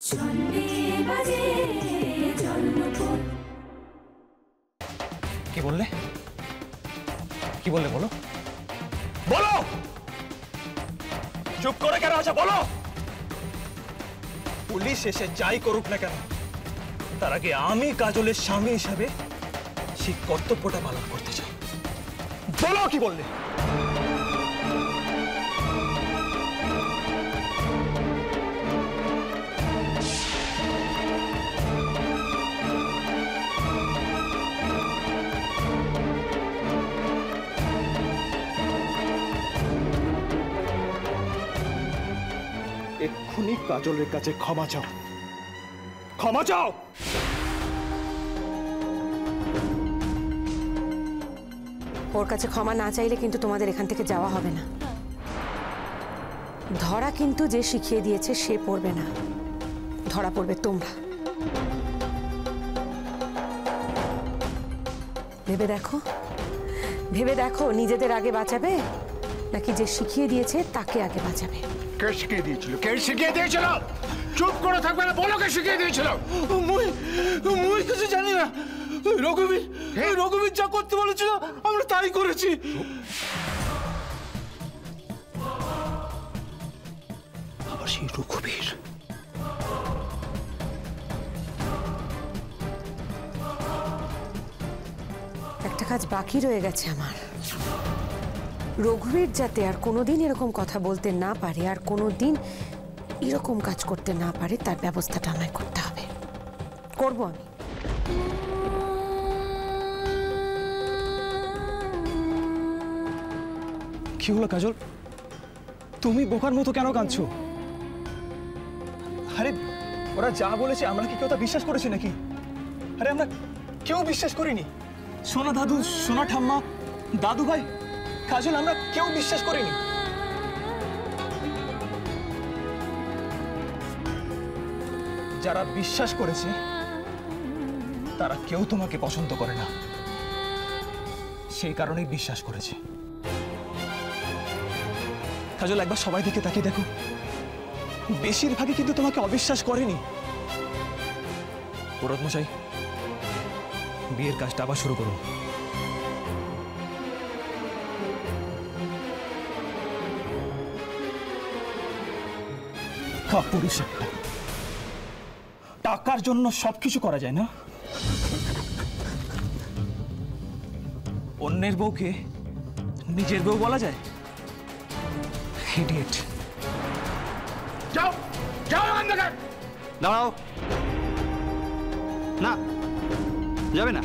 কি বললে? কি বললে বলো? বলো! চুপ করে কেন আছো বলো? পুলিশ এসে যাই করুক না কেন, তার আগে আমি কাজলের স্বামী হিসাবে সেই কর্তব্যটা পালন করতে চাই। বলো কি বললে? এক্ষুনি কাজলের কাছে ক্ষমা চাও, ক্ষমা চাও। ওর কাছে ক্ষমা না চাইলে কিন্তু তোমাদের এখান থেকে যাওয়া হবে না। ধরা কিন্তু যে শিখিয়ে দিয়েছে সে পড়বে না, ধরা পড়বে তোমরা। ভেবে দেখো, ভেবে দেখো নিজেদের আগে বাঁচাবে নাকি যে শিখিয়ে দিয়েছে তাকে আগে বাঁচাবে। কে শিখিয়ে দিয়েছিল? কে শিখিয়ে দিয়েছিল? চুপ করে থাকবে না, বলো কে শিখিয়ে দিয়েছিল? মুই কিছু জানি না। রঘুবীর যা করতে বলেছিল আমরা তাই করেছি। আবার সেই রঘুবীর। একটা কাজ বাকি রয়ে গেছে আমার। রঘুবীর যাতে আর কোনোদিন এরকম কথা বলতে না পারে, আর কোনোদিন এরকম কাজ করতে না পারে, তার ব্যবস্থাটা আমায় করতে হবে। করব আমি। কি হলো কাজল? তুমি বোকার মতো কেন কাঁদছো? আরে ওরা যা বলেছে আমরা কি কেউ তা বিশ্বাস করেছি নাকি? আরে আমরা কেউ বিশ্বাস করিনি। সোনা দাদু, সোনা ঠাম্মা, দাদু ভাই, কাজল, আমরা কেউ বিশ্বাস করিনি। যারা বিশ্বাস করেছে তারা কেউ তোমাকে পছন্দ করে না, সেই কারণেই বিশ্বাস করেছে। কাজল, একবার সবাই দিকে তাকিয়ে দেখো, বেশিরভাগই কিন্তু তোমাকে অবিশ্বাস করেনি। পুরোহিত মশাই, বিয়ের কাজটা আবার শুরু করুন। পুরুষ একটা, টাকার জন্য সবকিছু করা যায় না। অন্যের বউকে নিজের বউ বলা যায়? ইডিয়েট। যাও যাও এখান থেকে। দাঁড়াও না, যাবে না।